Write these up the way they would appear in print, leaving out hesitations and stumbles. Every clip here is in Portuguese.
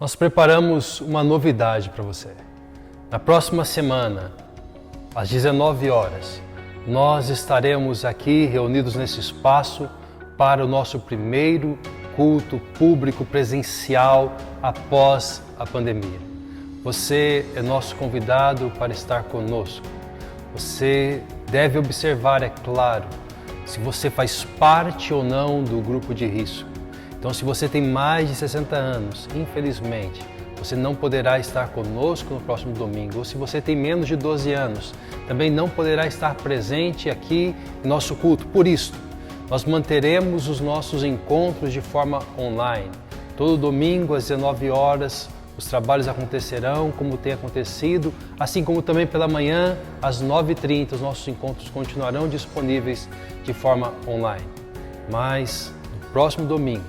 Nós preparamos uma novidade para você. Na próxima semana, às 19 horas, nós estaremos aqui reunidos nesse espaço para o nosso primeiro culto público presencial após a pandemia. Você é nosso convidado para estar conosco. Você deve observar, é claro, se você faz parte ou não do grupo de risco. Então, se você tem mais de 60 anos, infelizmente, você não poderá estar conosco no próximo domingo. Ou se você tem menos de 12 anos, também não poderá estar presente aqui em nosso culto. Por isso, nós manteremos os nossos encontros de forma online. Todo domingo, às 19 horas, os trabalhos acontecerão como tem acontecido, assim como também pela manhã, às 9h30, os nossos encontros continuarão disponíveis de forma online. Mas, no próximo domingo,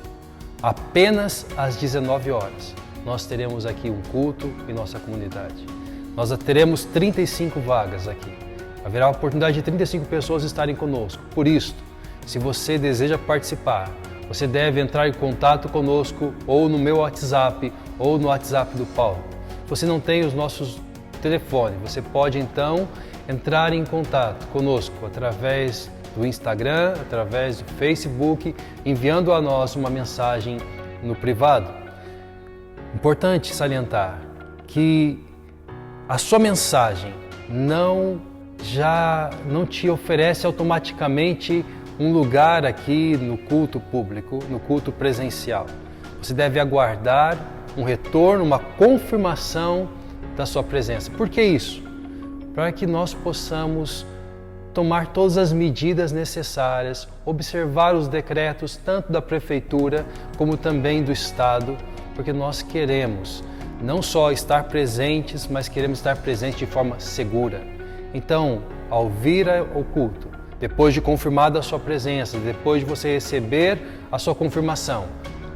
apenas às 19 horas, nós teremos aqui um culto em nossa comunidade. Nós teremos 35 vagas aqui. Haverá a oportunidade de 35 pessoas estarem conosco. Por isso, se você deseja participar, você deve entrar em contato conosco ou no meu WhatsApp ou no WhatsApp do Paulo. Se você não tem os nossos telefones, você pode então entrar em contato conosco através do Instagram, através do Facebook, enviando a nós uma mensagem no privado. Importante salientar que a sua mensagem não te oferece automaticamente um lugar aqui no culto público, no culto presencial. Você deve aguardar um retorno, uma confirmação da sua presença. Por que isso? Para que nós possamos tomar todas as medidas necessárias, observar os decretos tanto da Prefeitura como também do Estado, porque nós queremos não só estar presentes, mas queremos estar presentes de forma segura. Então, ao vir ao culto, depois de confirmada a sua presença, depois de você receber a sua confirmação,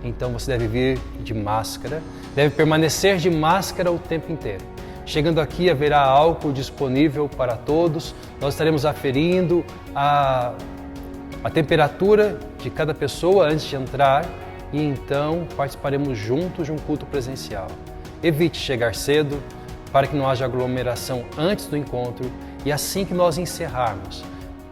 então você deve vir de máscara, deve permanecer de máscara o tempo inteiro. Chegando aqui, haverá álcool disponível para todos. Nós estaremos aferindo a temperatura de cada pessoa antes de entrar e então participaremos juntos de um culto presencial. Evite chegar cedo para que não haja aglomeração antes do encontro e assim que nós encerrarmos,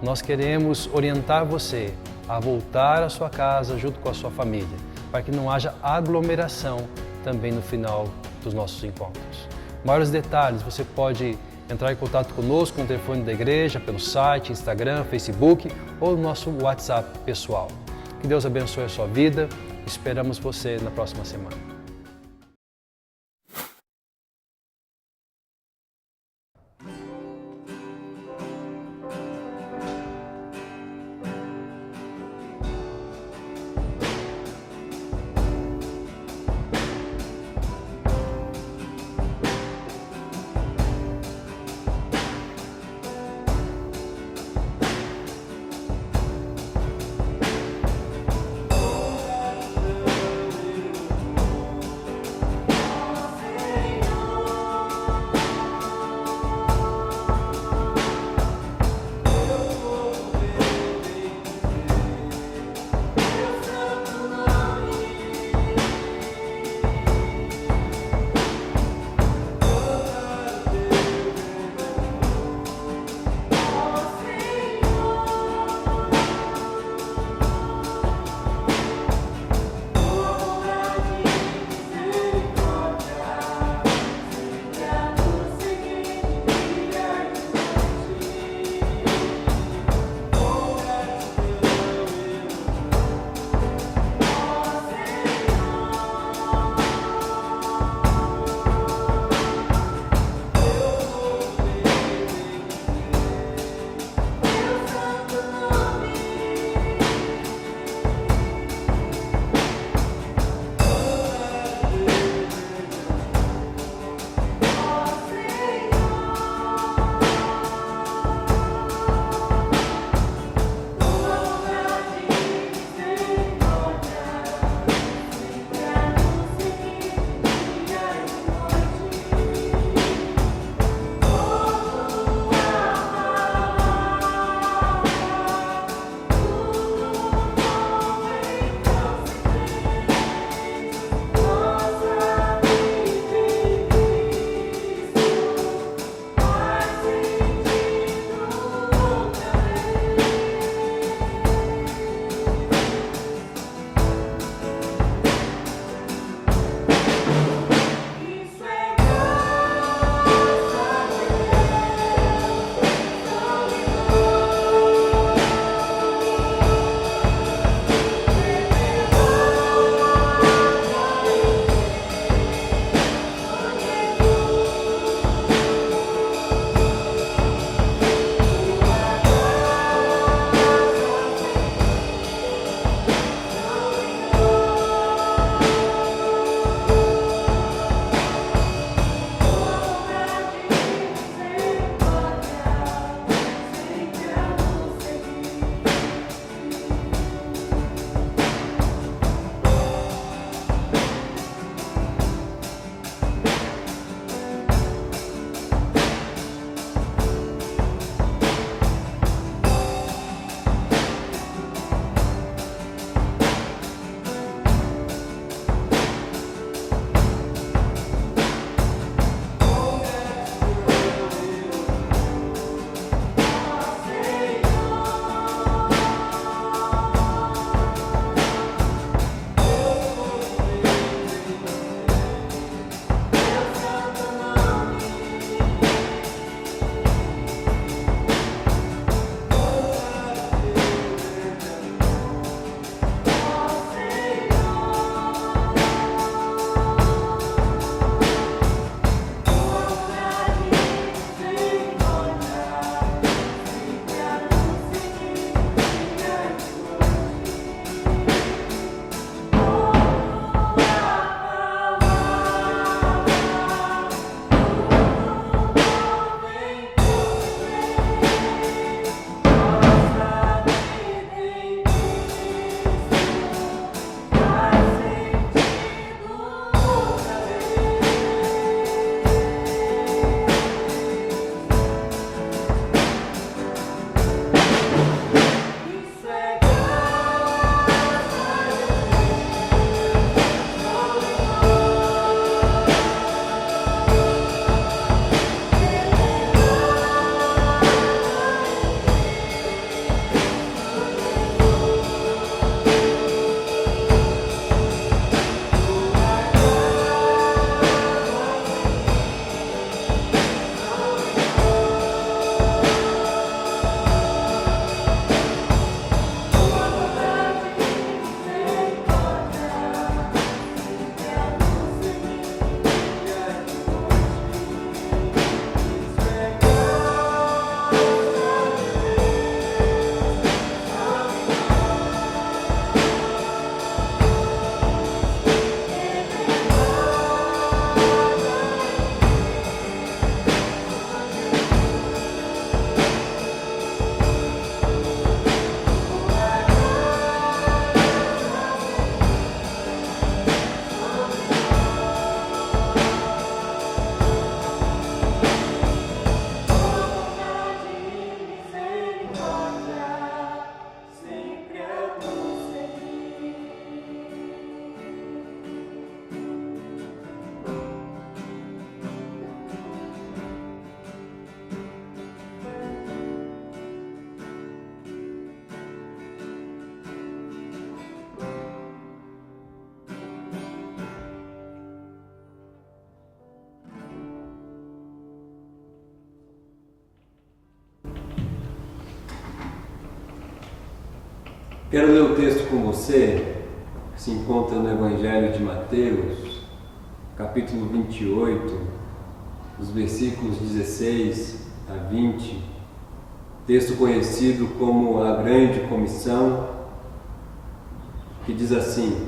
nós queremos orientar você a voltar à sua casa junto com a sua família, para que não haja aglomeração também no final dos nossos encontros. Maiores detalhes, você pode entrar em contato conosco no telefone da igreja, pelo site, Instagram, Facebook ou no nosso WhatsApp pessoal. Que Deus abençoe a sua vida. Esperamos você na próxima semana. Quero ler o texto com você, que se encontra no Evangelho de Mateus, capítulo 28, os versículos 16 a 20, texto conhecido como a Grande Comissão, que diz assim: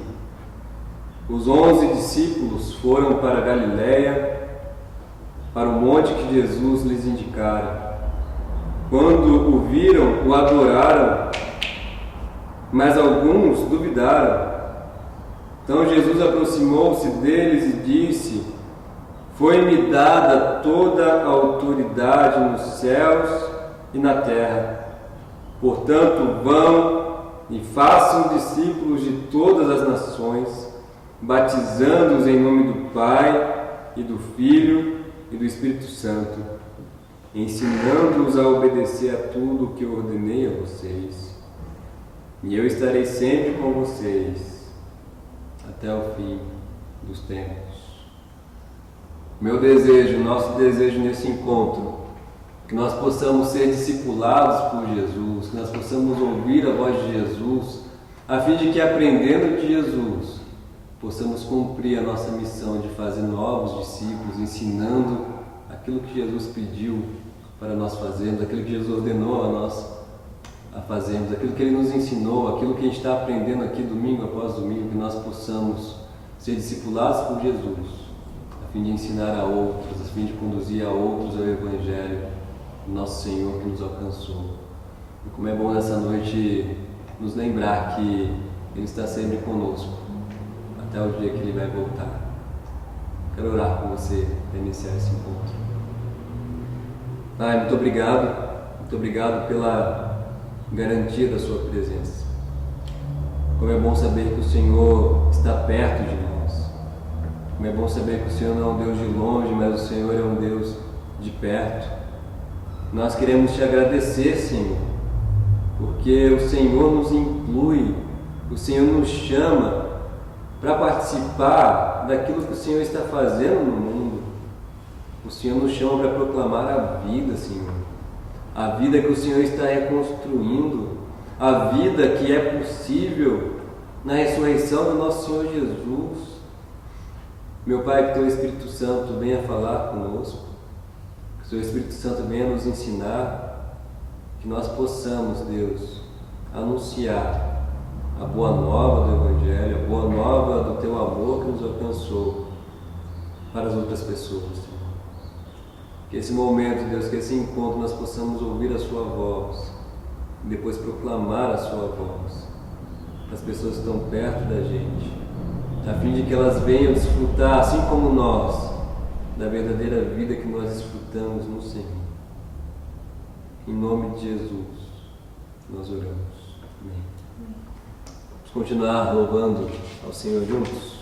Os 11 discípulos foram para Galiléia, para o monte que Jesus lhes indicara. Quando o viram, o adoraram, mas alguns duvidaram. Então Jesus aproximou-se deles e disse: Foi-me dada toda a autoridade nos céus e na terra. Portanto, vão e façam discípulos de todas as nações, batizando-os em nome do Pai e do Filho e do Espírito Santo, ensinando-os a obedecer a tudo o que eu ordenei a vocês. E eu estarei sempre com vocês até o fim dos tempos. Meu desejo, nosso desejo nesse encontro, que nós possamos ser discipulados por Jesus, que nós possamos ouvir a voz de Jesus, a fim de que, aprendendo de Jesus, possamos cumprir a nossa missão de fazer novos discípulos, ensinando aquilo que Jesus pediu para nós fazermos, aquilo que Jesus ordenou a nós a fazermos, aquilo que Ele nos ensinou, aquilo que a gente está aprendendo aqui domingo após domingo, que nós possamos ser discipulados por Jesus, a fim de ensinar a outros, a fim de conduzir a outros ao Evangelho do nosso Senhor que nos alcançou. E como é bom nessa noite nos lembrar que Ele está sempre conosco, até o dia que Ele vai voltar. Quero orar com você para iniciar esse encontro. Pai, muito obrigado pela garantia da Sua presença. Como é bom saber que o Senhor está perto de nós. Como é bom saber que o Senhor não é um Deus de longe, mas o Senhor é um Deus de perto. Nós queremos Te agradecer, Senhor, porque o Senhor nos inclui, o Senhor nos chama para participar daquilo que o Senhor está fazendo no mundo. O Senhor nos chama para proclamar a vida, Senhor. A vida que o Senhor está reconstruindo, a vida que é possível na ressurreição do nosso Senhor Jesus. Meu Pai, que Teu Espírito Santo venha falar conosco, que o Teu Espírito Santo venha nos ensinar, que nós possamos, Deus, anunciar a boa nova do Evangelho, a boa nova do Teu amor que nos alcançou para as outras pessoas, Senhor. Que esse momento, Deus, que esse encontro nós possamos ouvir a Sua voz e depois proclamar a Sua voz para as pessoas que estão perto da gente, a fim de que elas venham desfrutar, assim como nós, da verdadeira vida que nós desfrutamos no Senhor. Em nome de Jesus, nós oramos. Amém. Vamos continuar louvando ao Senhor juntos?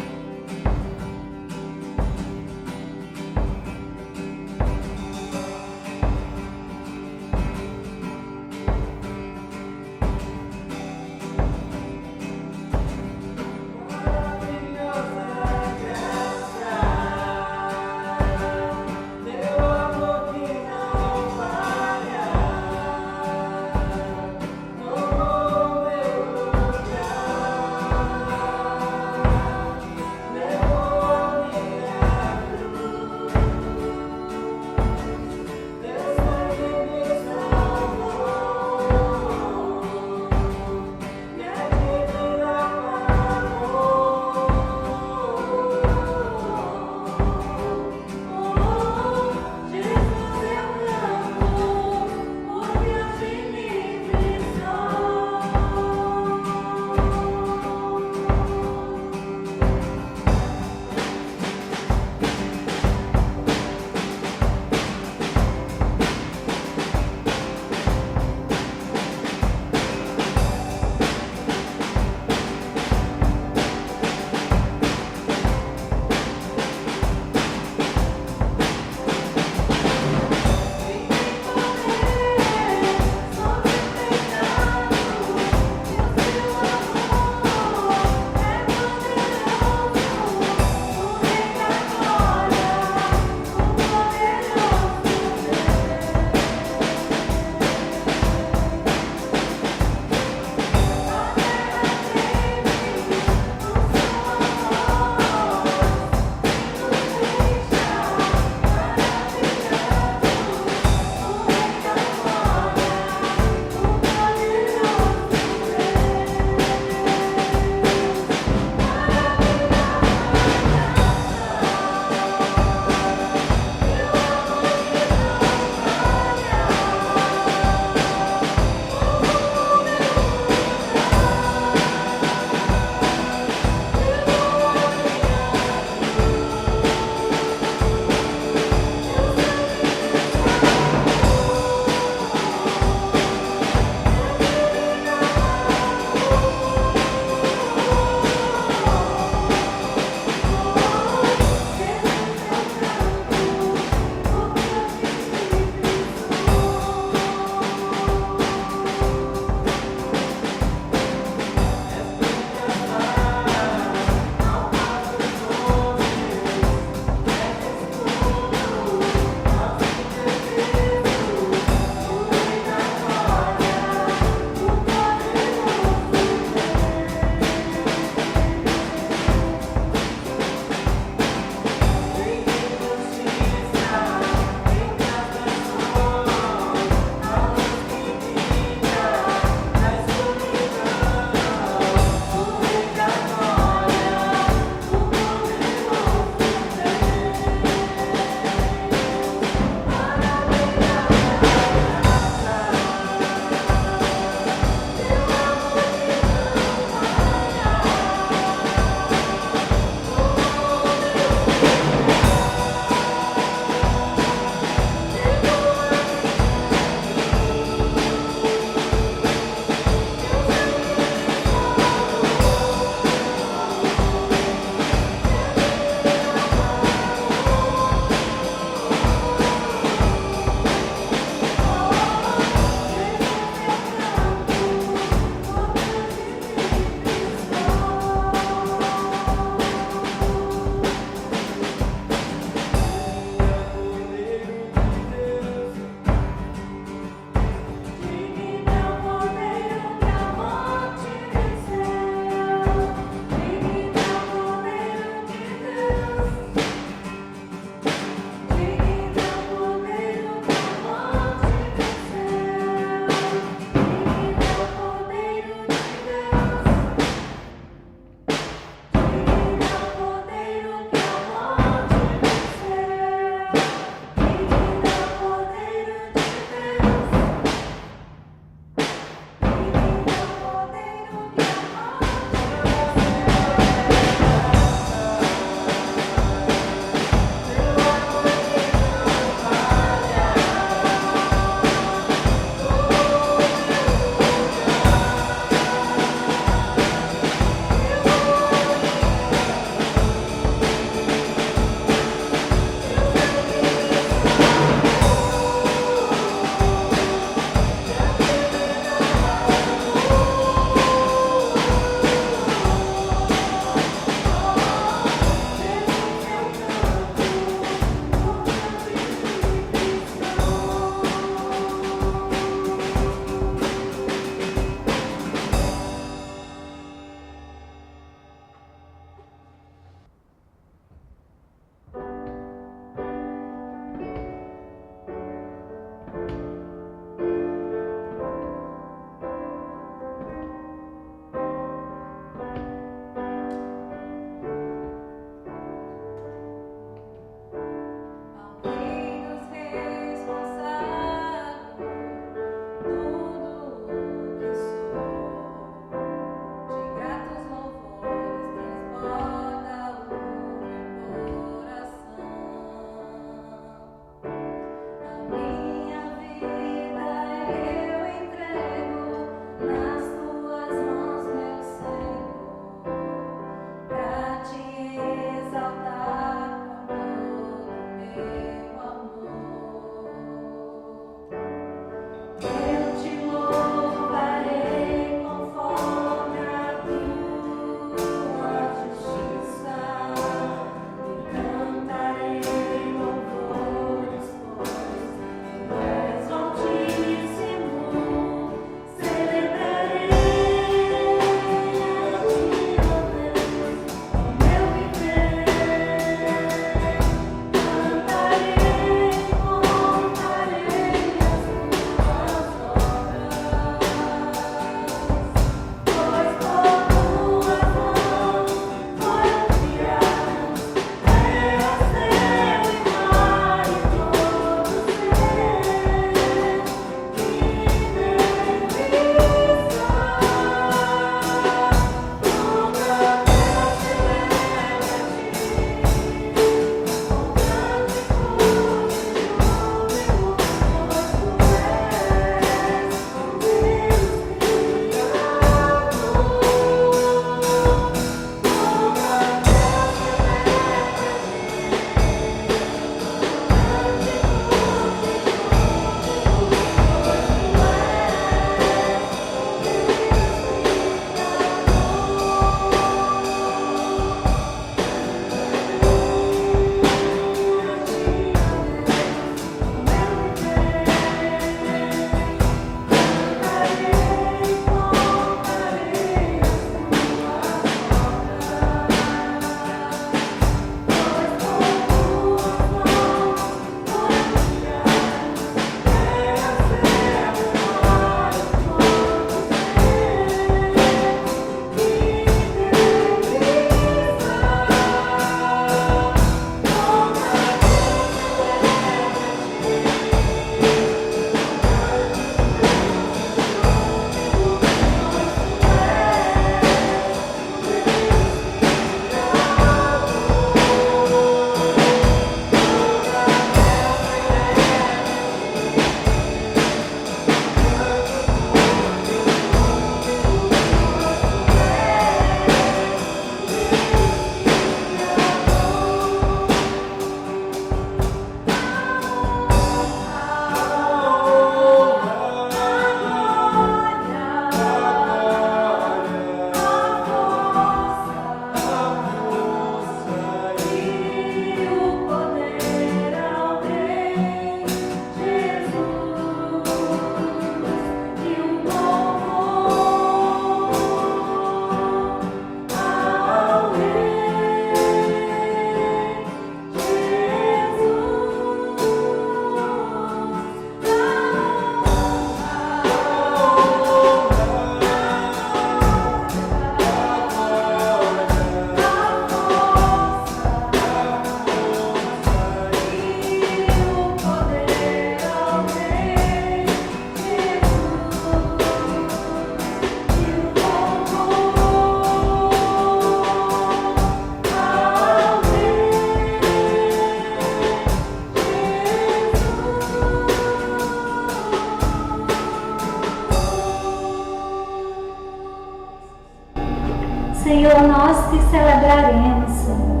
te celebraremos, Senhor.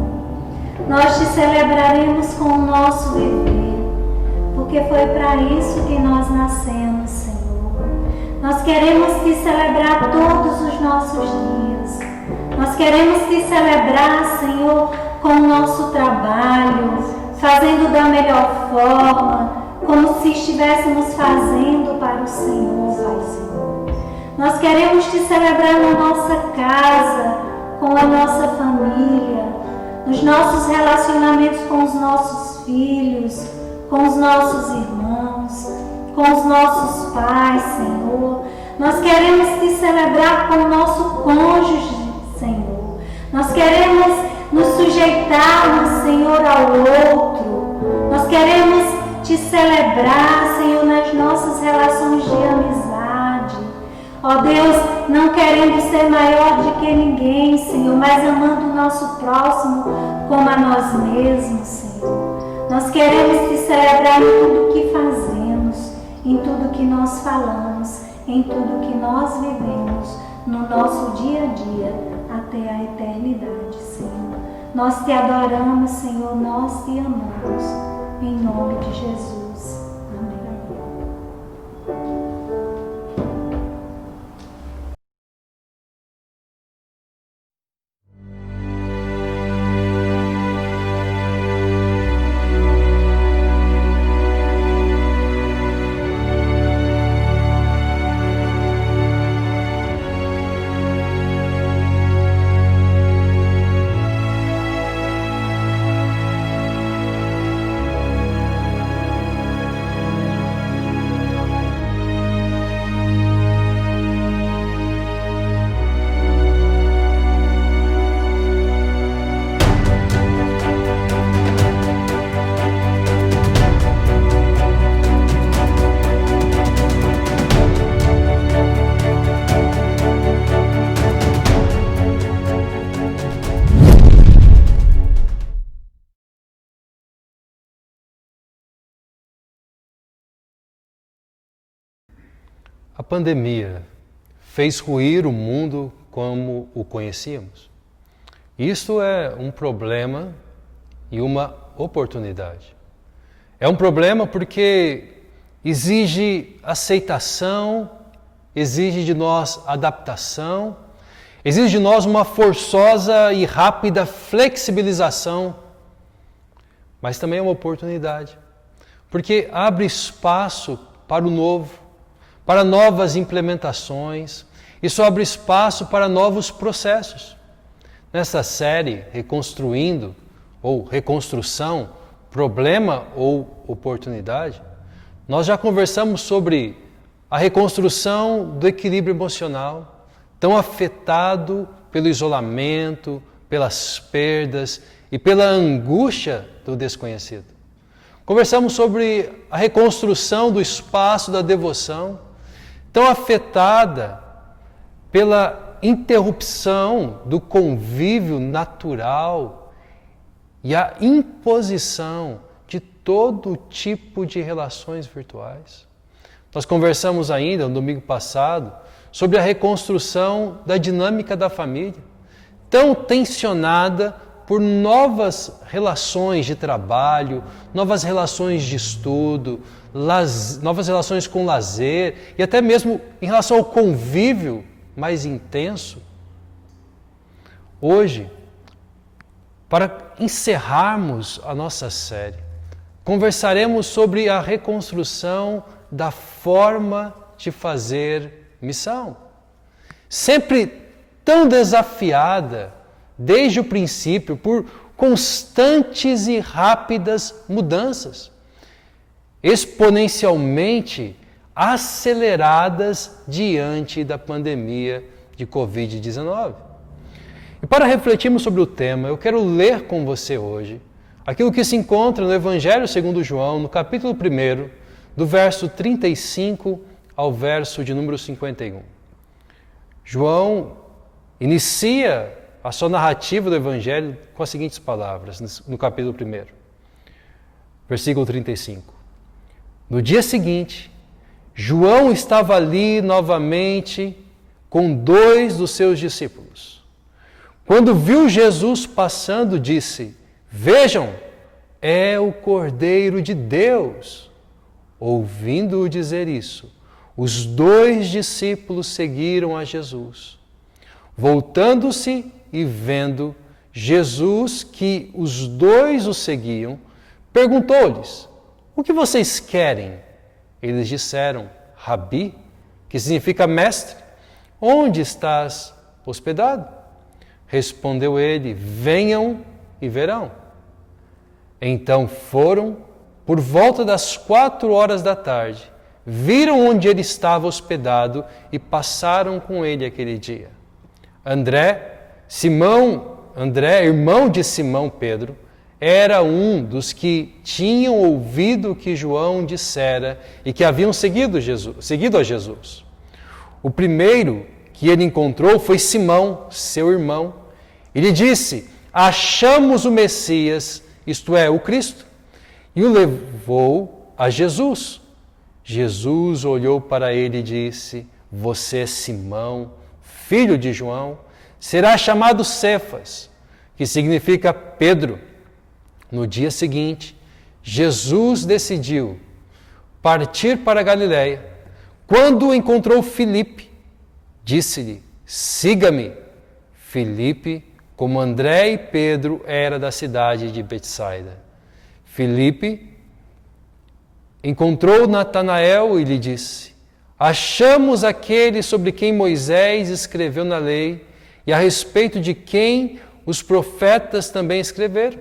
Nós te celebraremos com o nosso viver, porque foi para isso que nós nascemos, Senhor. Nós queremos te celebrar todos os nossos dias. Nós queremos te celebrar, Senhor, com o nosso trabalho, fazendo da melhor forma, como se estivéssemos fazendo para o Senhor, Pai Senhor. Nós queremos te celebrar na nossa casa, com a nossa família, nos nossos relacionamentos com os nossos filhos, com os nossos irmãos, com os nossos pais, Senhor. Nós queremos te celebrar com o nosso cônjuge, Senhor. Nós queremos nos sujeitarmos, Senhor, ao outro. Nós queremos te celebrar, Senhor, nas nossas relações de amizade. Ó Deus, não querendo ser maior do que ninguém, Senhor, mas amando o nosso próximo como a nós mesmos, Senhor. Nós queremos te celebrar em tudo que fazemos, em tudo que nós falamos, em tudo que nós vivemos, no nosso dia a dia, até a eternidade, Senhor. Nós te adoramos, Senhor, nós te amamos. Em nome de Jesus. Amém. A pandemia fez ruir o mundo como o conhecíamos. Isso é um problema e uma oportunidade. É um problema porque exige aceitação, exige de nós adaptação, exige de nós uma forçosa e rápida flexibilização, mas também é uma oportunidade, porque abre espaço para o novo, para novas implementações, isso abre espaço para novos processos. Nessa série, Reconstruindo ou Reconstrução, Problema ou Oportunidade, nós já conversamos sobre a reconstrução do equilíbrio emocional, tão afetado pelo isolamento, pelas perdas e pela angústia do desconhecido. Conversamos sobre a reconstrução do espaço da devoção, tão afetada pela interrupção do convívio natural e a imposição de todo tipo de relações virtuais. Nós conversamos ainda, no domingo passado, sobre a reconstrução da dinâmica da família, tão tensionada por novas relações de trabalho, novas relações de estudo, novas relações com lazer e até mesmo em relação ao convívio mais intenso. Hoje, para encerrarmos a nossa série, conversaremos sobre a reconstrução da forma de fazer missão. Sempre tão desafiada, desde o princípio, por constantes e rápidas mudanças, exponencialmente aceleradas diante da pandemia de Covid-19. E para refletirmos sobre o tema, eu quero ler com você hoje aquilo que se encontra no Evangelho segundo João, no capítulo 1, do verso 35 ao verso de número 51. João inicia a sua narrativa do Evangelho com as seguintes palavras, no capítulo 1, versículo 35. No dia seguinte, João estava ali novamente com 2 dos seus discípulos. Quando viu Jesus passando, disse: Vejam, é o Cordeiro de Deus. Ouvindo-o dizer isso, os 2 discípulos seguiram a Jesus. Voltando-se e vendo Jesus que os 2 o seguiam, perguntou-lhes: O que vocês querem? Eles disseram: Rabi, que significa mestre, onde estás hospedado? Respondeu ele: Venham e verão. Então foram, por volta das 4 da tarde, viram onde ele estava hospedado e passaram com ele aquele dia. André, irmão de Simão Pedro, era um dos que tinham ouvido o que João dissera e que haviam seguido a Jesus. O primeiro que ele encontrou foi Simão, seu irmão. Ele disse: Achamos o Messias, isto é, o Cristo, e o levou a Jesus. Jesus olhou para ele e disse: Você é Simão, filho de João, será chamado Cefas, que significa Pedro. No dia seguinte, Jesus decidiu partir para a Galiléia. Quando encontrou Filipe, disse-lhe: Siga-me. Filipe, como André e Pedro, era da cidade de Betsaida. Filipe encontrou Natanael e lhe disse: Achamos aquele sobre quem Moisés escreveu na lei e a respeito de quem os profetas também escreveram,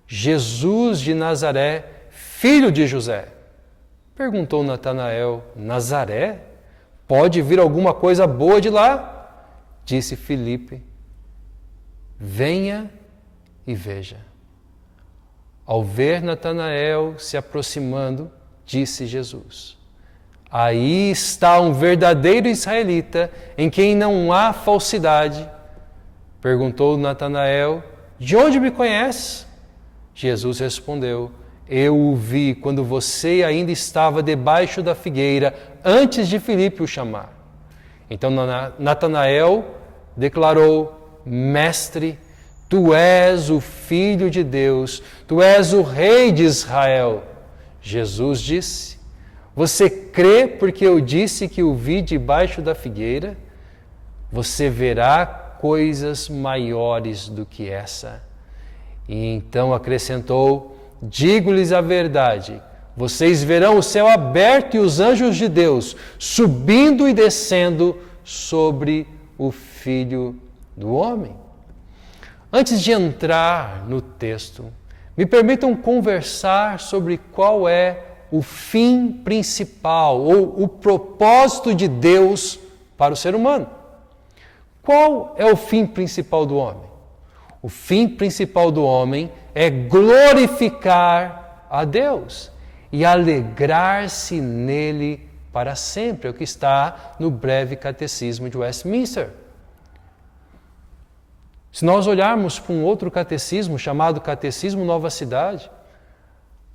Jesus de Nazaré, filho de José. Perguntou Natanael: Nazaré? Pode vir alguma coisa boa de lá? Disse Filipe: Venha e veja. Ao ver Natanael se aproximando, disse Jesus: Aí está um verdadeiro israelita, em quem não há falsidade. Perguntou Natanael: De onde me conheces? Jesus respondeu: Eu o vi quando você ainda estava debaixo da figueira, antes de Filipe o chamar. Então Natanael declarou: Mestre, tu és o Filho de Deus, tu és o Rei de Israel. Jesus disse: Você crê porque eu disse que o vi debaixo da figueira? Você verá coisas maiores do que essa. E então acrescentou: Digo-lhes a verdade, vocês verão o céu aberto e os anjos de Deus subindo e descendo sobre o Filho do Homem. Antes de entrar no texto, me permitam conversar sobre qual é o fim principal ou o propósito de Deus para o ser humano. Qual é o fim principal do homem? O fim principal do homem é glorificar a Deus e alegrar-se nele para sempre. É o que está no breve catecismo de Westminster. Se nós olharmos para um outro catecismo, chamado Catecismo Nova Cidade,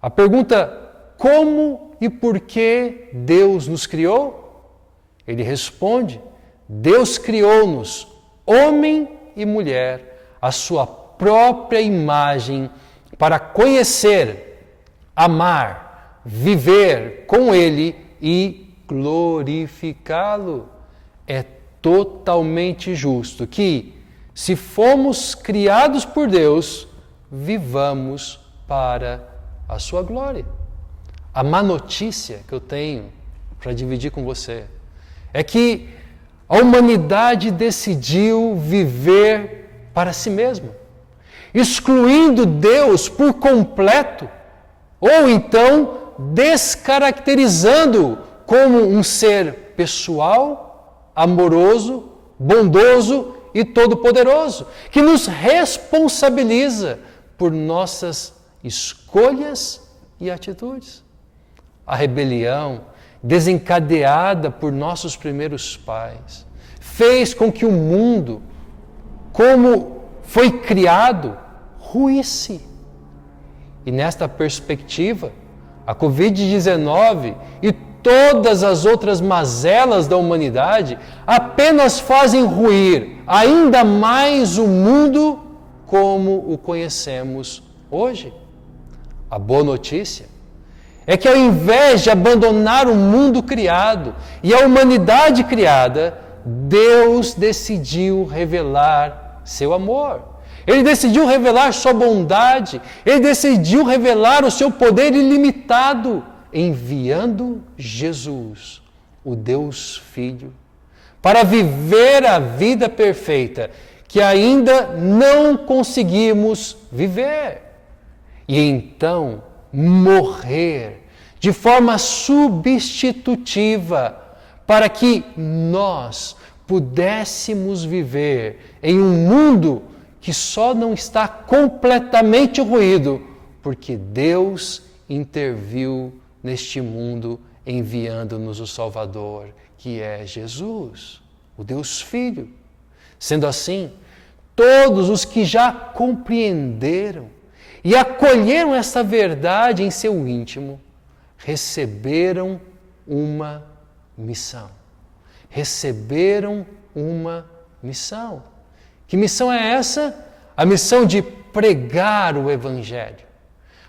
a pergunta: como e por que Deus nos criou? Ele responde: Deus criou-nos, homem e mulher, a sua própria imagem, para conhecer, amar, viver com Ele e glorificá-lo. É totalmente justo que, se fomos criados por Deus, vivamos para a sua glória. A má notícia que eu tenho para dividir com você é que a humanidade decidiu viver para si mesma, excluindo Deus por completo, ou então descaracterizando-o como um ser pessoal, amoroso, bondoso e todo-poderoso, que nos responsabiliza por nossas escolhas e atitudes. A rebelião, desencadeada por nossos primeiros pais, fez com que o mundo, como foi criado, ruísse. E nesta perspectiva, a Covid-19 e todas as outras mazelas da humanidade apenas fazem ruir ainda mais o mundo como o conhecemos hoje. A boa notícia é que, ao invés de abandonar o mundo criado e a humanidade criada, Deus decidiu revelar seu amor. Ele decidiu revelar sua bondade. Ele decidiu revelar o seu poder ilimitado, enviando Jesus, o Deus Filho, para viver a vida perfeita que ainda não conseguimos viver. E então morrer de forma substitutiva para que nós pudéssemos viver em um mundo que só não está completamente ruído, porque Deus interviu neste mundo enviando-nos o Salvador, que é Jesus, o Deus Filho. Sendo assim, todos os que já compreenderam e acolheram essa verdade em seu íntimo, receberam uma missão. Receberam uma missão. Que missão é essa? A missão de pregar o Evangelho.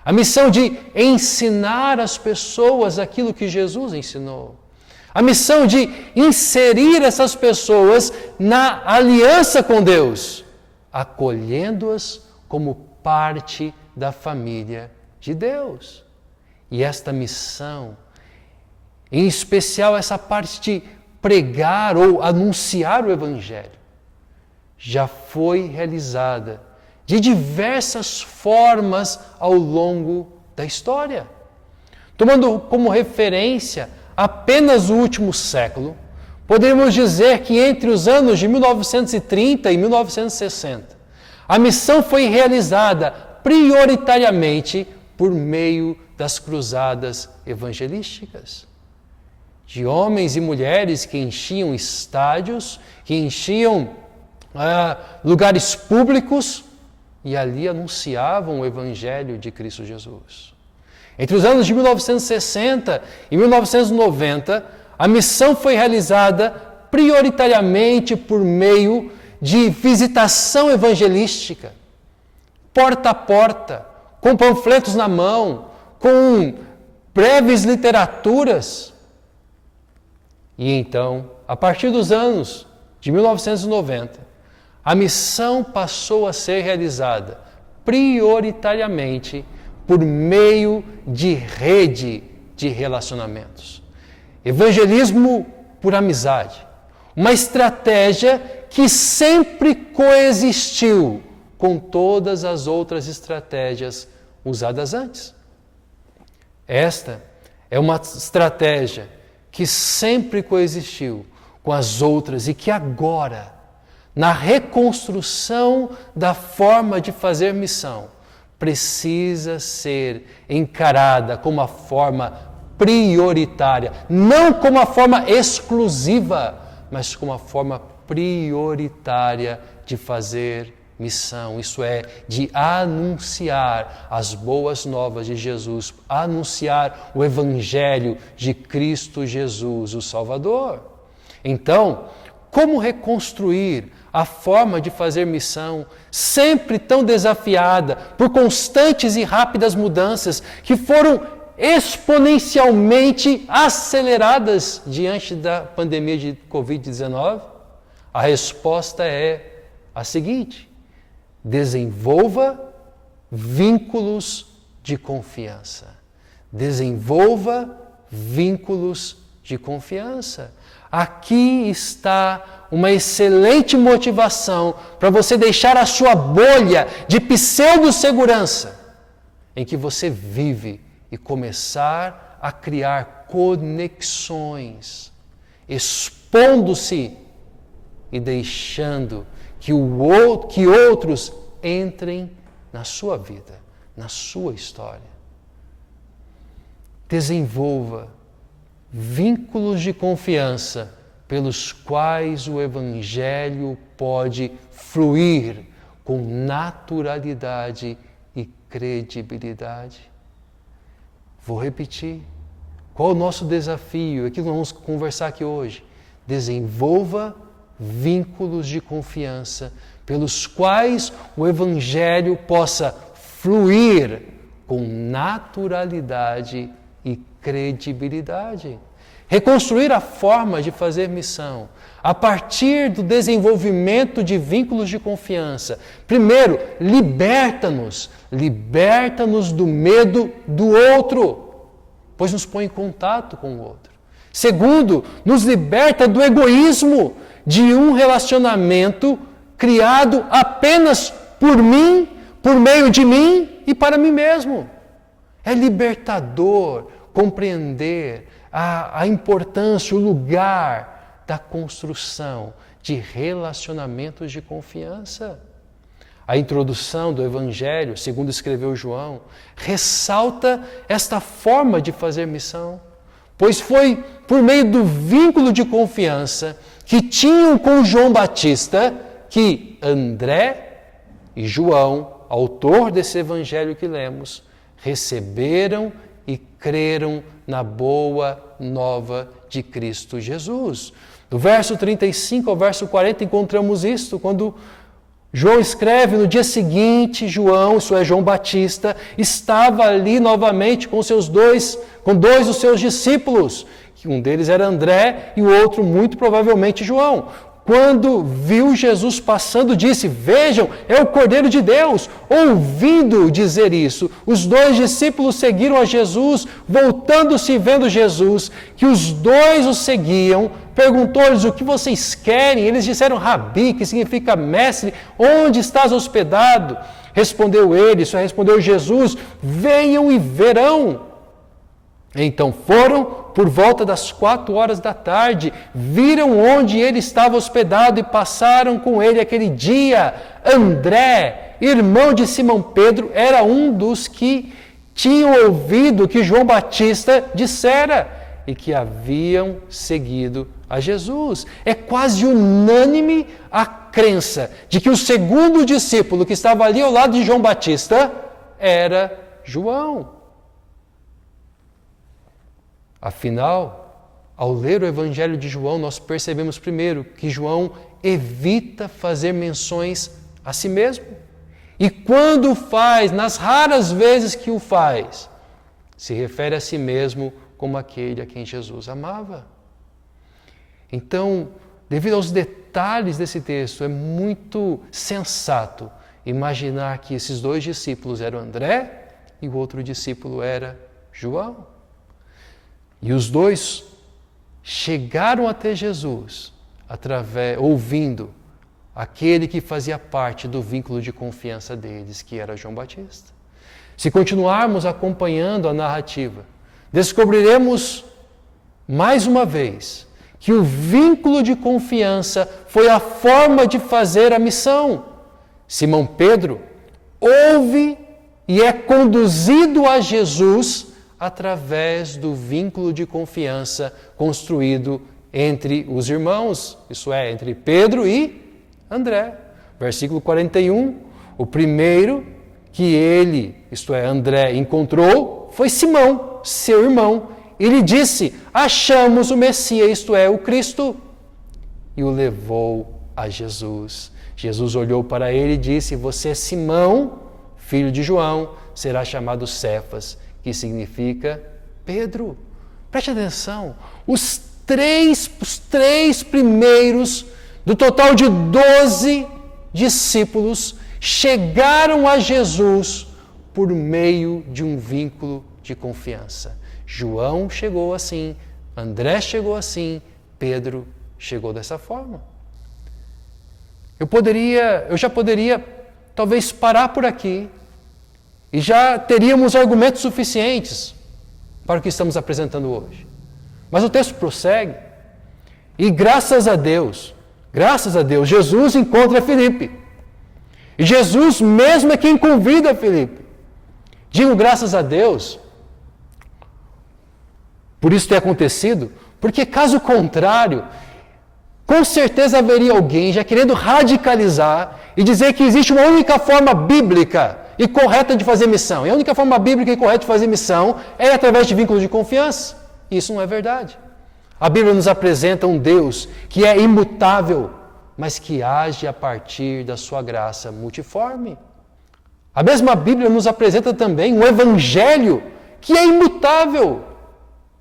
A missão de ensinar às pessoas aquilo que Jesus ensinou. A missão de inserir essas pessoas na aliança com Deus, acolhendo-as como parte da família de Deus. E esta missão, em especial essa parte de pregar ou anunciar o Evangelho, já foi realizada de diversas formas ao longo da história. Tomando como referência apenas o último século, poderíamos dizer que entre os anos de 1930 e 1960, a missão foi realizada prioritariamente por meio das cruzadas evangelísticas. De homens e mulheres que enchiam estádios, que enchiam lugares públicos e ali anunciavam o Evangelho de Cristo Jesus. Entre os anos de 1960 e 1990, a missão foi realizada prioritariamente por meio de visitação evangelística, porta a porta, com panfletos na mão, com breves literaturas. E então, a partir dos anos de 1990, a missão passou a ser realizada prioritariamente por meio de rede de relacionamentos. Evangelismo por amizade. Uma estratégia que sempre coexistiu com todas as outras estratégias usadas antes. Esta é uma estratégia que sempre coexistiu com as outras e que agora, na reconstrução da forma de fazer missão, precisa ser encarada como a forma prioritária, não como a forma exclusiva, mas como a forma prioritária de fazer missão, isso é, de anunciar as boas novas de Jesus, anunciar o Evangelho de Cristo Jesus, o Salvador. Então, como reconstruir a forma de fazer missão, sempre tão desafiada por constantes e rápidas mudanças que foram exponencialmente aceleradas diante da pandemia de Covid-19? A resposta é a seguinte: desenvolva vínculos de confiança. Desenvolva vínculos de confiança. Aqui está uma excelente motivação para você deixar a sua bolha de pseudo-segurança em que você vive e começar a criar conexões, expondo-se e deixando que outros entrem na sua vida, na sua história. Desenvolva vínculos de confiança pelos quais o Evangelho pode fluir com naturalidade e credibilidade. Vou repetir. Qual o nosso desafio? Aquilo que vamos conversar aqui hoje. Desenvolva vínculos de confiança pelos quais o Evangelho possa fluir com naturalidade e credibilidade. Reconstruir a forma de fazer missão a partir do desenvolvimento de vínculos de confiança. Primeiro, liberta-nos do medo do outro, pois nos põe em contato com o outro. Segundo, nos liberta do egoísmo de um relacionamento criado apenas por mim, por meio de mim e para mim mesmo. É libertador compreender a importância, o lugar da construção de relacionamentos de confiança. A introdução do Evangelho, segundo escreveu João, ressalta esta forma de fazer missão, pois foi por meio do vínculo de confiança que tinham com João Batista que André e João, autor desse Evangelho que lemos, receberam e creram na boa nova de Cristo Jesus. Do verso 35 ao verso 40 encontramos isto, quando João escreve: no dia seguinte, João, isso é João Batista, estava ali novamente com dois dos seus discípulos. Um deles era André e o outro, muito provavelmente, João. Quando viu Jesus passando, disse: vejam, é o Cordeiro de Deus. Ouvindo dizer isso, os dois discípulos seguiram a Jesus, voltando-se e vendo Jesus, que os dois o seguiam, perguntou-lhes: o que vocês querem? Eles disseram: Rabi, que significa mestre, onde estás hospedado? Respondeu Jesus: venham e verão. Então foram por volta das 4 da tarde, viram onde ele estava hospedado e passaram com ele aquele dia. André, irmão de Simão Pedro, era um dos que tinham ouvido o que João Batista dissera e que haviam seguido a Jesus. É quase unânime a crença de que o segundo discípulo que estava ali ao lado de João Batista era João. Afinal, ao ler o Evangelho de João, nós percebemos primeiro que João evita fazer menções a si mesmo. E quando faz, nas raras vezes que o faz, se refere a si mesmo como aquele a quem Jesus amava. Então, devido aos detalhes desse texto, é muito sensato imaginar que esses dois discípulos eram André e o outro discípulo era João. E os dois chegaram até Jesus, ouvindo aquele que fazia parte do vínculo de confiança deles, que era João Batista. Se continuarmos acompanhando a narrativa, descobriremos mais uma vez que o vínculo de confiança foi a forma de fazer a missão. Simão Pedro ouve e é conduzido a Jesus através do vínculo de confiança construído entre os irmãos, isso é, entre Pedro e André. Versículo 41, o primeiro que ele, isto é, André, encontrou foi Simão, seu irmão. Ele disse: achamos o Messias, isto é, o Cristo, e o levou a Jesus. Jesus olhou para ele e disse: você é Simão, filho de João, será chamado Cefas, que significa Pedro. Preste atenção, os três primeiros do total de 12 discípulos chegaram a Jesus por meio de um vínculo de confiança. João chegou assim, André chegou assim, Pedro chegou dessa forma. Eu já poderia talvez parar por aqui e já teríamos argumentos suficientes para o que estamos apresentando hoje. Mas o texto prossegue e graças a Deus, Jesus encontra Filipe. E Jesus mesmo é quem convida Filipe. Digo graças a Deus por isso ter acontecido, porque caso contrário, com certeza haveria alguém já querendo radicalizar e dizer que existe uma única forma bíblica e correta de fazer missão. E a única forma bíblica e correta de fazer missão é através de vínculos de confiança. Isso não é verdade. A Bíblia nos apresenta um Deus que é imutável, mas que age a partir da sua graça multiforme. A mesma Bíblia nos apresenta também um Evangelho que é imutável,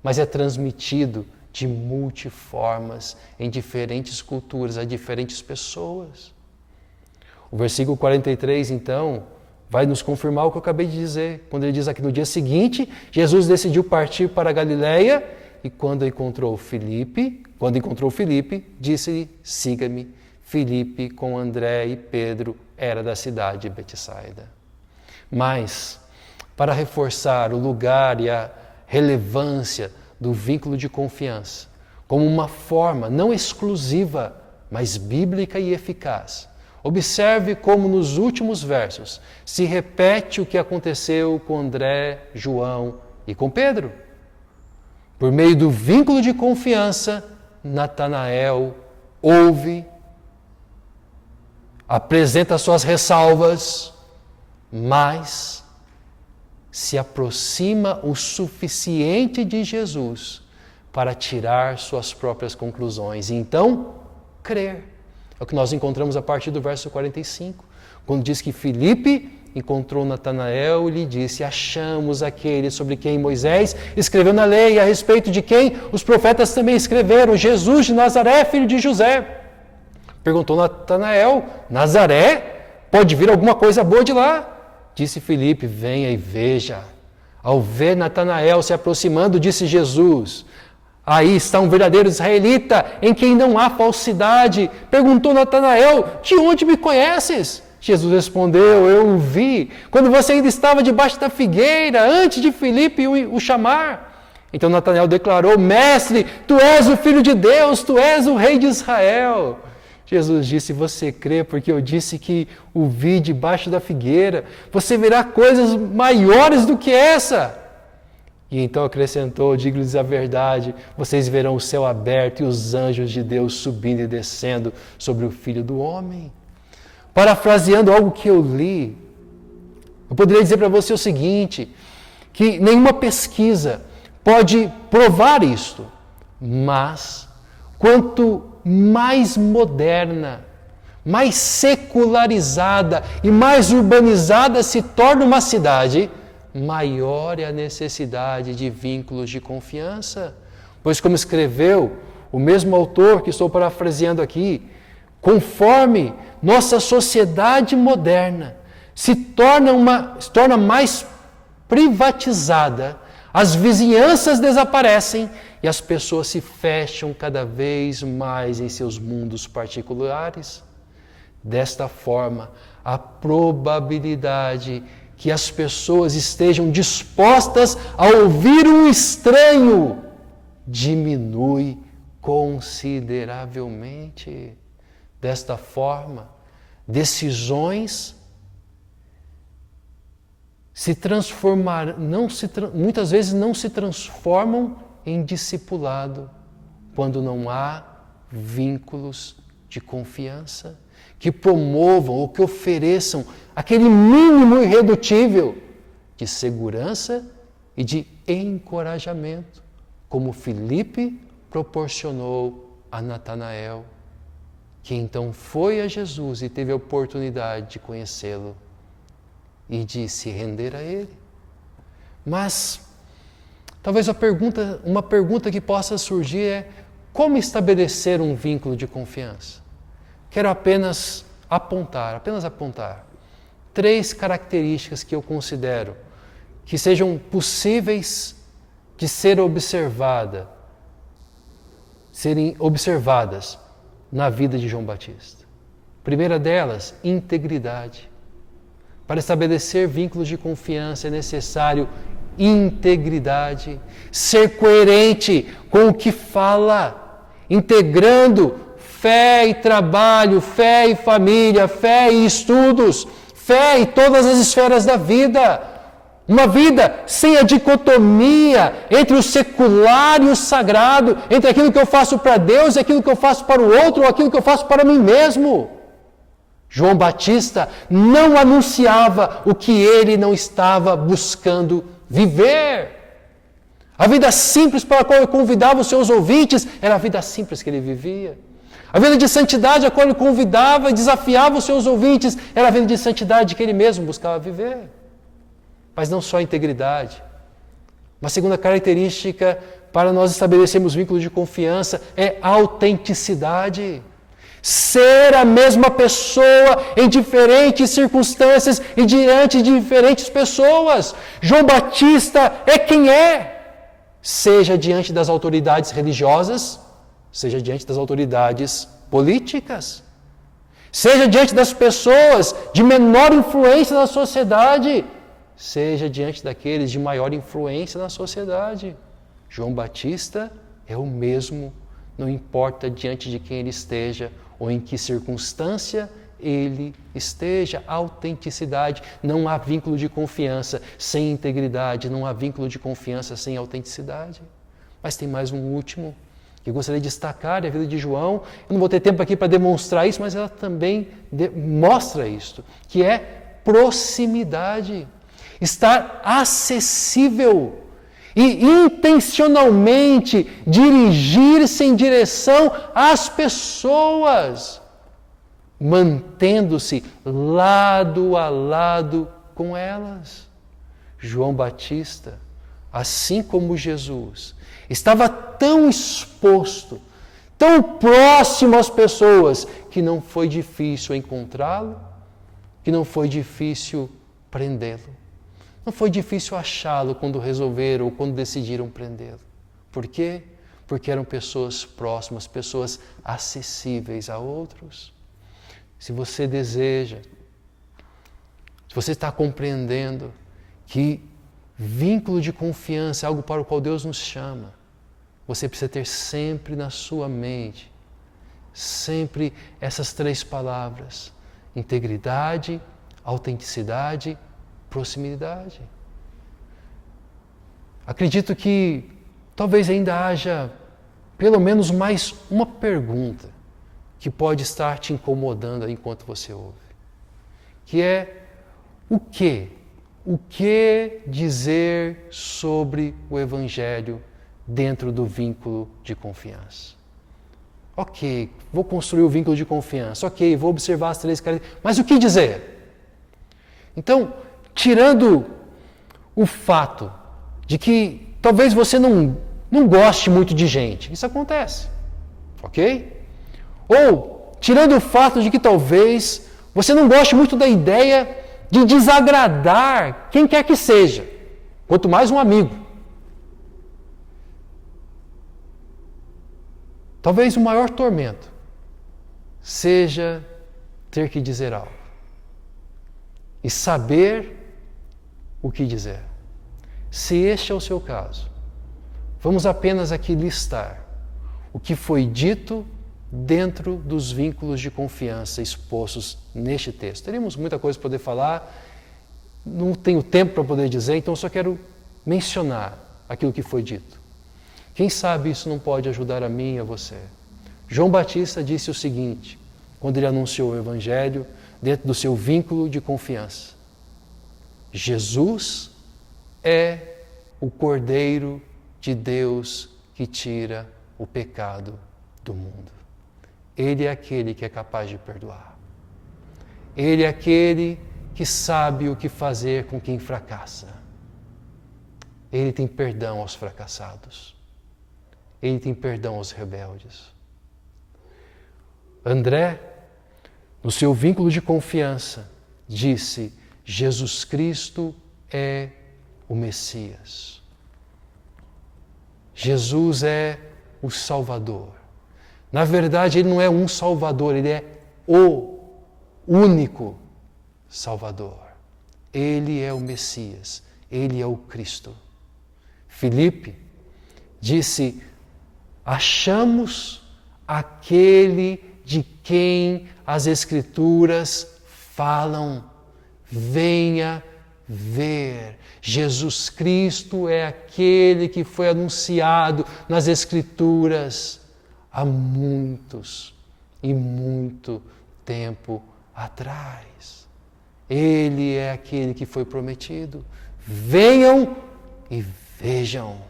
mas é transmitido de multiformas em diferentes culturas, a diferentes pessoas. O versículo 43, então, vai nos confirmar o que eu acabei de dizer, quando ele diz aqui: no dia seguinte, Jesus decidiu partir para a Galileia, e quando encontrou Filipe, disse-lhe: siga-me. Filipe, com André e Pedro, era da cidade de Betsaida. Mas, para reforçar o lugar e a relevância do vínculo de confiança, como uma forma não exclusiva, mas bíblica e eficaz, observe como nos últimos versos se repete o que aconteceu com André, João e com Pedro. Por meio do vínculo de confiança, Natanael ouve, apresenta suas ressalvas, mas se aproxima o suficiente de Jesus para tirar suas próprias conclusões e então crer. É o que nós encontramos a partir do verso 45, quando diz que Filipe encontrou Natanael e lhe disse: achamos aquele sobre quem Moisés escreveu na lei, a respeito de quem os profetas também escreveram, Jesus de Nazaré, filho de José. Perguntou Natanael: Nazaré? Pode vir alguma coisa boa de lá? Disse Filipe: venha e veja. Ao ver Natanael se aproximando, disse Jesus: aí está um verdadeiro israelita, em quem não há falsidade. Perguntou Natanael: de onde me conheces? Jesus respondeu: eu o vi quando você ainda estava debaixo da figueira, antes de Filipe o chamar. Então Natanael declarou: mestre, tu és o Filho de Deus, tu és o Rei de Israel. Jesus disse: você crê porque eu disse que o vi debaixo da figueira? Você verá coisas maiores do que essa. E então acrescentou: digo-lhes a verdade, vocês verão o céu aberto e os anjos de Deus subindo e descendo sobre o Filho do Homem. Parafraseando algo que eu li, eu poderia dizer para você o seguinte, que nenhuma pesquisa pode provar isto, mas quanto mais moderna, mais secularizada e mais urbanizada se torna uma cidade, maior é a necessidade de vínculos de confiança. Pois, como escreveu o mesmo autor que estou parafraseando aqui, conforme nossa sociedade moderna se torna mais privatizada, as vizinhanças desaparecem e as pessoas se fecham cada vez mais em seus mundos particulares. Desta forma, a probabilidade que as pessoas estejam dispostas a ouvir um estranho diminui consideravelmente. Desta forma, decisões muitas vezes não se transformam em discipulado quando não há vínculos de confiança que promovam ou que ofereçam aquele mínimo irredutível de segurança e de encorajamento, como Filipe proporcionou a Natanael, que então foi a Jesus e teve a oportunidade de conhecê-lo e de se render a Ele. Mas talvez uma pergunta que possa surgir é: como estabelecer um vínculo de confiança? Quero apenas apontar 3 características que eu considero que sejam possíveis de serem observadas na vida de João Batista. Primeira delas, integridade. Para estabelecer vínculos de confiança é necessário integridade, ser coerente com o que fala, integrando fé e trabalho, fé e família, fé e estudos, fé em todas as esferas da vida. Uma vida sem a dicotomia entre o secular e o sagrado, entre aquilo que eu faço para Deus e aquilo que eu faço para o outro, ou aquilo que eu faço para mim mesmo. João Batista não anunciava o que ele não estava buscando viver. A vida simples para a qual ele convidava os seus ouvintes era a vida simples que ele vivia. A vida de santidade a qual ele convidava e desafiava os seus ouvintes era a vida de santidade que ele mesmo buscava viver. Mas não só a integridade. Uma segunda característica para nós estabelecermos vínculos de confiança é a autenticidade. Ser a mesma pessoa em diferentes circunstâncias e diante de diferentes pessoas. João Batista é quem é. Seja diante das autoridades religiosas, seja diante das autoridades políticas, seja diante das pessoas de menor influência na sociedade, seja diante daqueles de maior influência na sociedade. João Batista é o mesmo, não importa diante de quem ele esteja ou em que circunstância ele esteja. Autenticidade. Não há vínculo de confiança sem integridade, não há vínculo de confiança sem autenticidade. Mas tem mais um último que eu gostaria de destacar, é a vida de João. Eu não vou ter tempo aqui para demonstrar isso, mas ela também mostra isso, que é proximidade. Estar acessível e intencionalmente dirigir-se em direção às pessoas, mantendo-se lado a lado com elas. João Batista, assim como Jesus, estava tão exposto, tão próximo às pessoas, que não foi difícil encontrá-lo, que não foi difícil prendê-lo. Não foi difícil achá-lo quando resolveram ou quando decidiram prendê-lo. Por quê? Porque eram pessoas próximas, pessoas acessíveis a outros. Se você deseja, se você está compreendendo que vínculo de confiança é algo para o qual Deus nos chama, você precisa ter sempre na sua mente, sempre essas três palavras: integridade, autenticidade, proximidade. Acredito que talvez ainda haja pelo menos mais uma pergunta que pode estar te incomodando enquanto você ouve, que é o que? O que dizer sobre o Evangelho dentro do vínculo de confiança? Ok, vou construir o vínculo de confiança, ok, vou observar as três características, mas o que dizer? Então, tirando o fato de que talvez você não goste muito de gente, isso acontece, ok? Ou, tirando o fato de que talvez você não goste muito da ideia de desagradar quem quer que seja, quanto mais um amigo. Talvez o maior tormento seja ter que dizer algo e saber o que dizer. Se este é o seu caso, vamos apenas aqui listar o que foi dito dentro dos vínculos de confiança expostos neste texto. Teríamos muita coisa para poder falar, não tenho tempo para poder dizer, então só quero mencionar aquilo que foi dito. Quem sabe isso não pode ajudar a mim e a você. João Batista disse o seguinte, quando ele anunciou o Evangelho, dentro do seu vínculo de confiança: Jesus é o Cordeiro de Deus que tira o pecado do mundo. Ele é aquele que é capaz de perdoar. Ele é aquele que sabe o que fazer com quem fracassa. Ele tem perdão aos fracassados. Ele tem perdão aos rebeldes. André, no seu vínculo de confiança, disse: Jesus Cristo é o Messias. Jesus é o Salvador. Na verdade, ele não é um Salvador, ele é o único Salvador. Ele é o Messias, ele é o Cristo. Filipe disse: achamos aquele de quem as Escrituras falam. Venha ver. Jesus Cristo é aquele que foi anunciado nas Escrituras há muitos e muito tempo atrás. Ele é aquele que foi prometido. Venham e vejam.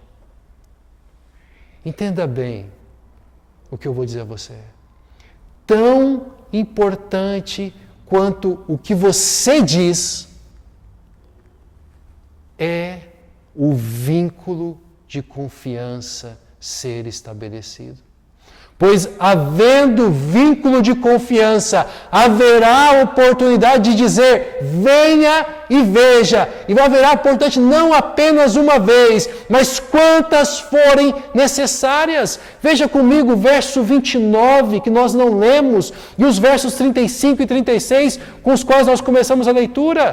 Entenda bem o que eu vou dizer a você. Tão importante quanto o que você diz é o vínculo de confiança ser estabelecido. Pois, havendo vínculo de confiança, haverá oportunidade de dizer, venha e veja. E haverá oportunidade não apenas uma vez, mas quantas forem necessárias. Veja comigo o verso 29, que nós não lemos, e os versos 35 e 36, com os quais nós começamos a leitura.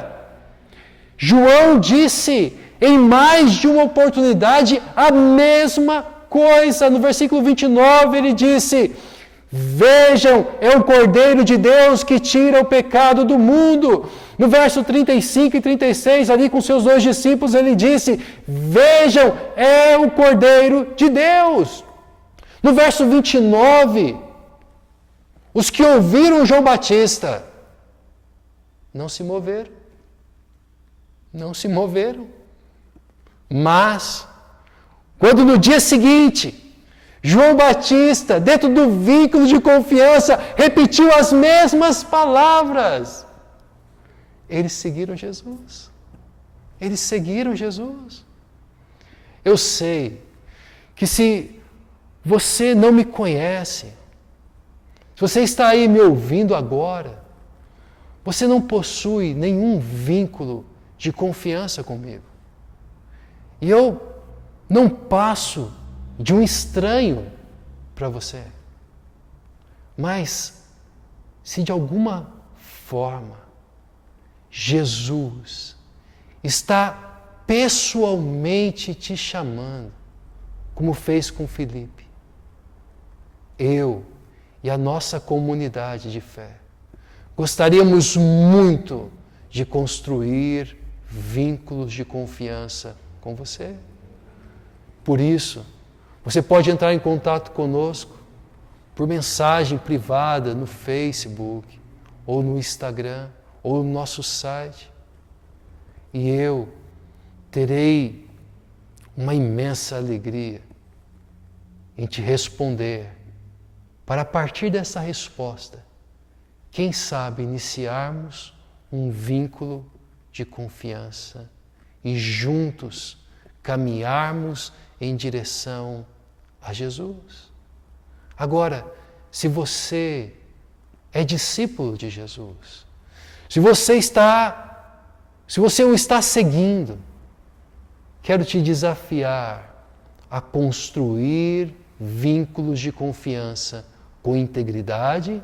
João disse, em mais de uma oportunidade, a mesma coisa. No versículo 29 ele disse, vejam, é o Cordeiro de Deus que tira o pecado do mundo. No verso 35 e 36, ali com seus 2 discípulos, ele disse, vejam, é o Cordeiro de Deus. No verso 29, os que ouviram João Batista não se moveram. Não se moveram. Mas quando no dia seguinte, João Batista, dentro do vínculo de confiança, repetiu as mesmas palavras, eles seguiram Jesus. Eles seguiram Jesus. Eu sei que se você não me conhece, se você está aí me ouvindo agora, você não possui nenhum vínculo de confiança comigo. E eu não passo de um estranho para você. Mas, se de alguma forma Jesus está pessoalmente te chamando, como fez com Filipe, eu e a nossa comunidade de fé gostaríamos muito de construir vínculos de confiança com você. Por isso, você pode entrar em contato conosco por mensagem privada no Facebook, ou no Instagram, ou no nosso site. E eu terei uma imensa alegria em te responder, para a partir dessa resposta, quem sabe iniciarmos um vínculo de confiança e juntos caminharmos em direção a Jesus. Agora, se você é discípulo de Jesus, se você o está seguindo, quero te desafiar a construir vínculos de confiança com integridade,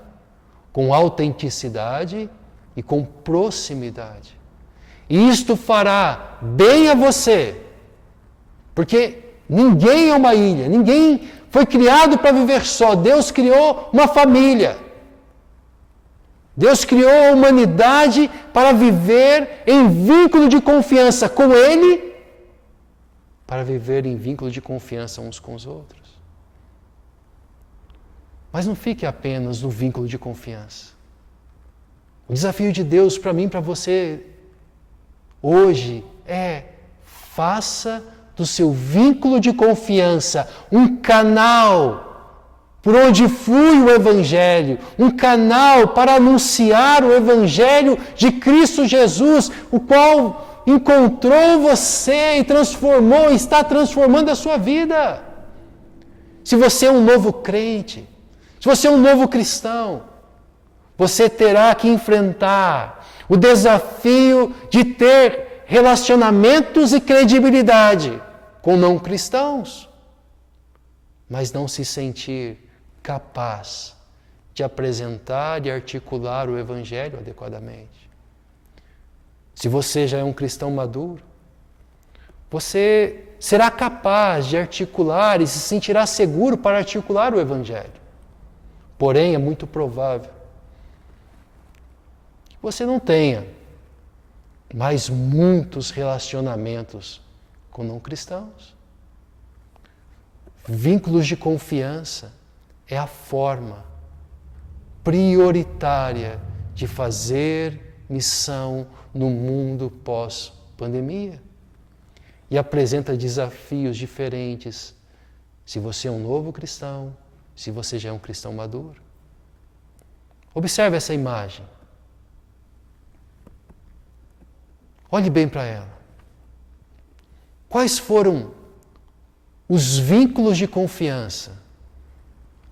com autenticidade e com proximidade. E isto fará bem a você, porque ninguém é uma ilha, ninguém foi criado para viver só. Deus criou uma família. Deus criou a humanidade para viver em vínculo de confiança com Ele, para viver em vínculo de confiança uns com os outros. Mas não fique apenas no vínculo de confiança. O desafio de Deus para mim, para você, hoje é: faça do seu vínculo de confiança um canal por onde flui o Evangelho, um canal para anunciar o Evangelho de Cristo Jesus, o qual encontrou você e transformou, está transformando a sua vida. Se você é um novo crente, se você é um novo cristão, você terá que enfrentar o desafio de ter relacionamentos e credibilidade com não cristãos, mas não se sentir capaz de apresentar e articular o Evangelho adequadamente. Se você já é um cristão maduro, você será capaz de articular e se sentirá seguro para articular o Evangelho. Porém, é muito provável que você não tenha mais muitos relacionamentos com não cristãos. Vínculos de confiança é a forma prioritária de fazer missão no mundo pós-pandemia. E apresenta desafios diferentes se você é um novo cristão, se você já é um cristão maduro. Observe essa imagem. Olhe bem para ela. Quais foram os vínculos de confiança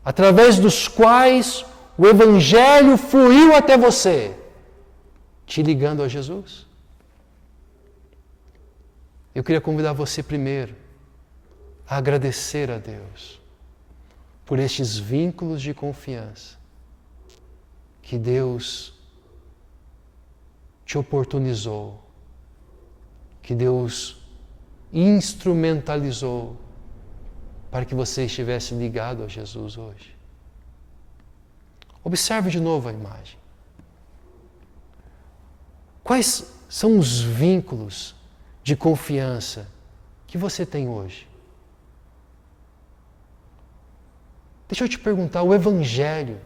através dos quais o Evangelho fluiu até você, te ligando a Jesus? Eu queria convidar você primeiro a agradecer a Deus por estes vínculos de confiança que Deus te oportunizou, que Deus instrumentalizou para que você estivesse ligado a Jesus hoje. Observe de novo a imagem. Quais são os vínculos de confiança que você tem hoje? Deixa eu te perguntar, o Evangelho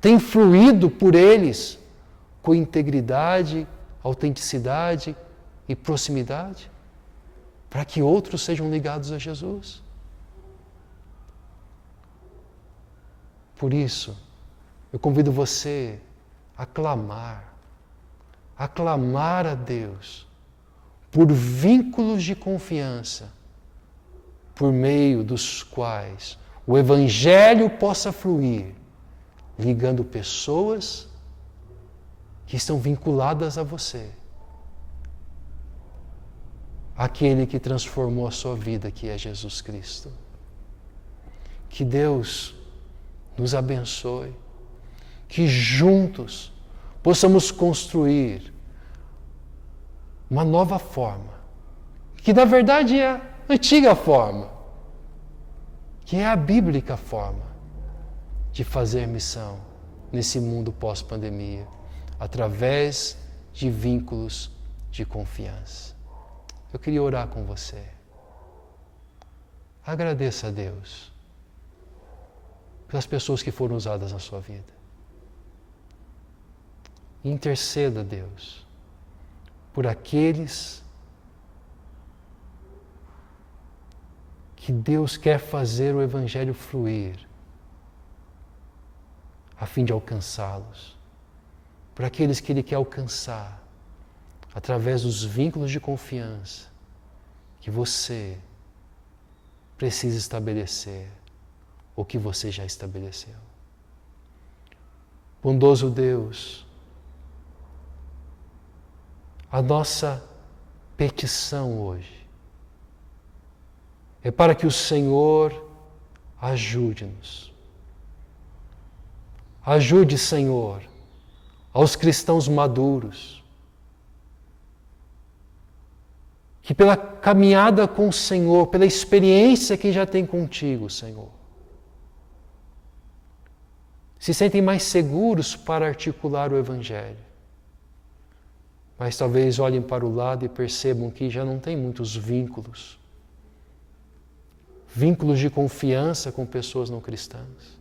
tem fluído por eles com integridade, autenticidade e proximidade, para que outros sejam ligados a Jesus? Por isso, eu convido você a clamar a Deus por vínculos de confiança, por meio dos quais o Evangelho possa fluir, ligando pessoas que estão vinculadas a você, aquele que transformou a sua vida, que é Jesus Cristo. Que Deus nos abençoe, que juntos possamos construir uma nova forma, que na verdade é a antiga forma, que é a bíblica forma de fazer missão nesse mundo pós-pandemia, através de vínculos de confiança. Eu queria orar com você. Agradeça a Deus pelas pessoas que foram usadas na sua vida. Interceda a Deus por aqueles que Deus quer fazer o Evangelho fluir, a fim de alcançá-los. Por aqueles que Ele quer alcançar, através dos vínculos de confiança que você precisa estabelecer, ou que você já estabeleceu. Bondoso Deus, a nossa petição hoje é para que o Senhor ajude-nos. Ajude, Senhor, aos cristãos maduros, que pela caminhada com o Senhor, pela experiência que já tem contigo, Senhor, se sentem mais seguros para articular o Evangelho. Mas talvez olhem para o lado e percebam que já não tem muitos vínculos de confiança com pessoas não cristãs.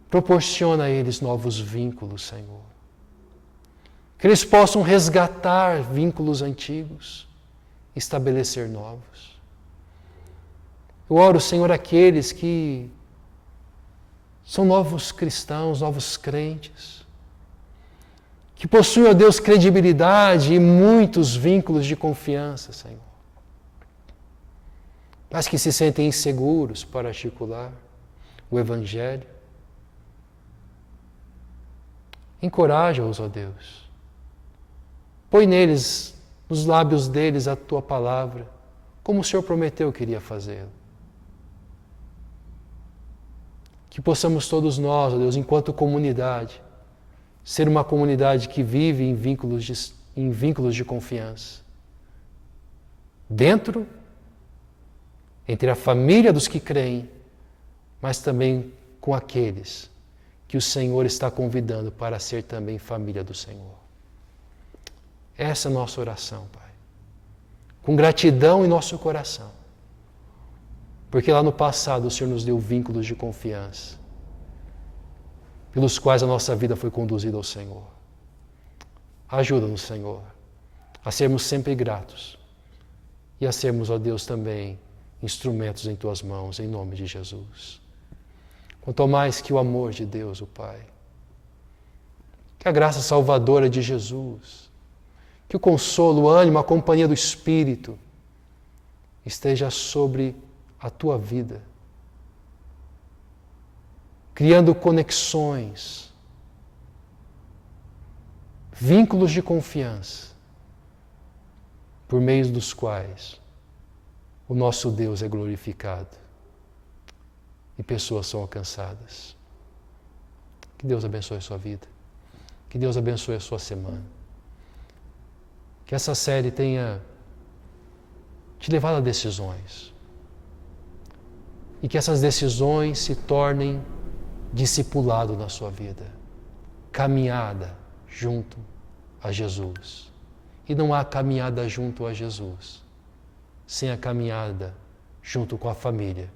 Proporciona a eles novos vínculos, Senhor. Que eles possam resgatar vínculos antigos, estabelecer novos. Eu oro, Senhor, aqueles que são novos cristãos, novos crentes, que possuem, ó Deus, credibilidade e muitos vínculos de confiança, Senhor, mas que se sentem inseguros para articular o Evangelho. Encoraja-os, ó Deus. Põe neles, nos lábios deles, a Tua palavra, como o Senhor prometeu que iria fazê-lo. Que possamos todos nós, ó Deus, enquanto comunidade, ser uma comunidade que vive em vínculos de confiança. Dentro, entre a família dos que creem, mas também com aqueles que o Senhor está convidando para ser também família do Senhor. Essa é a nossa oração, Pai. Com gratidão em nosso coração. Porque lá no passado o Senhor nos deu vínculos de confiança, pelos quais a nossa vida foi conduzida ao Senhor. Ajuda-nos, Senhor, a sermos sempre gratos e a sermos, ó Deus, também instrumentos em Tuas mãos, em nome de Jesus. Quanto mais que o amor de Deus, o Pai, que a graça salvadora de Jesus, que o consolo, o ânimo, a companhia do Espírito esteja sobre a tua vida, criando conexões, vínculos de confiança, por meio dos quais o nosso Deus é glorificado e pessoas são alcançadas. Que Deus abençoe a sua vida. Que Deus abençoe a sua semana. Que essa série tenha te levado a decisões. E que essas decisões se tornem discipulado na sua vida. Caminhada junto a Jesus. E não há caminhada junto a Jesus sem a caminhada junto com a família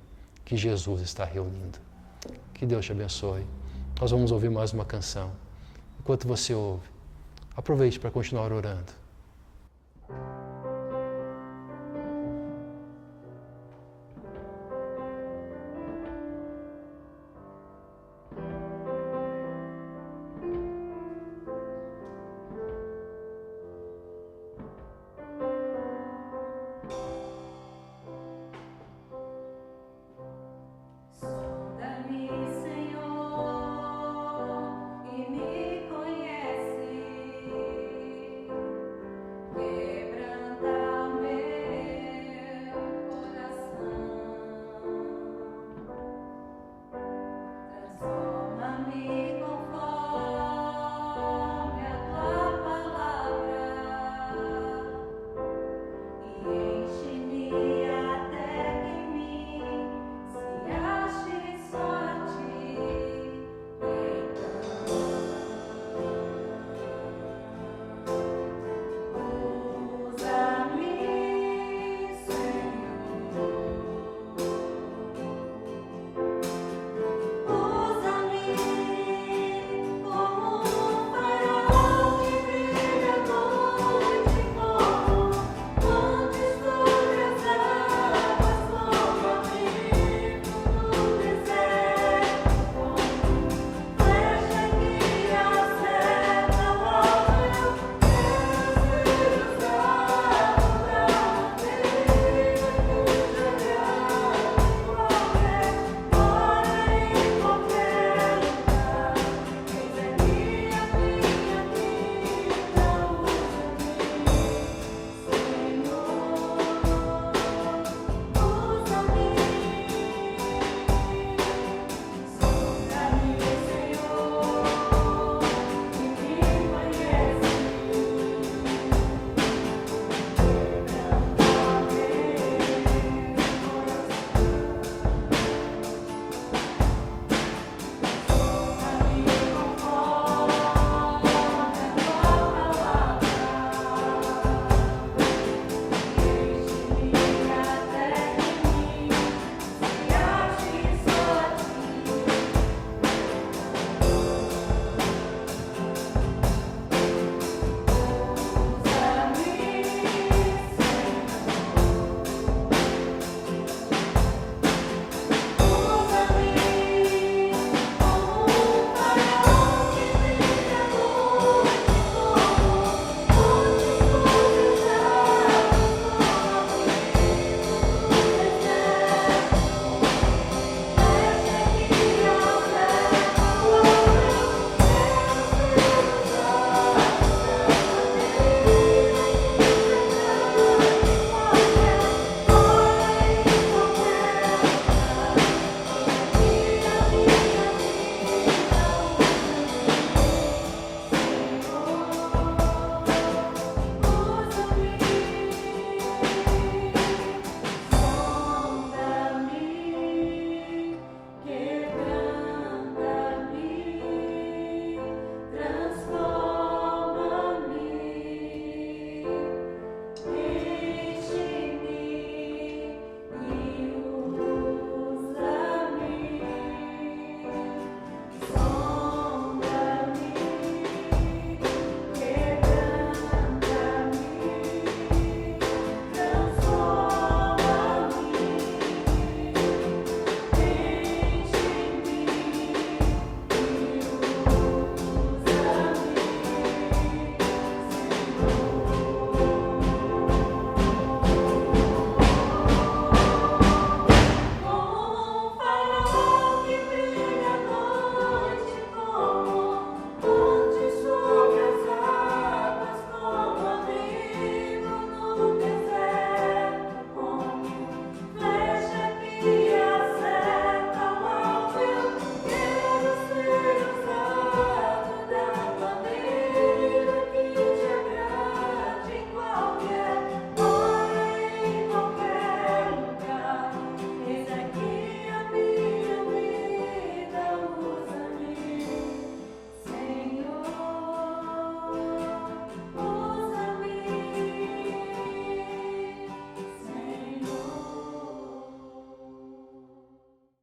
que Jesus está reunindo. Que Deus te abençoe. Nós vamos ouvir mais uma canção. Enquanto você ouve, aproveite para continuar orando.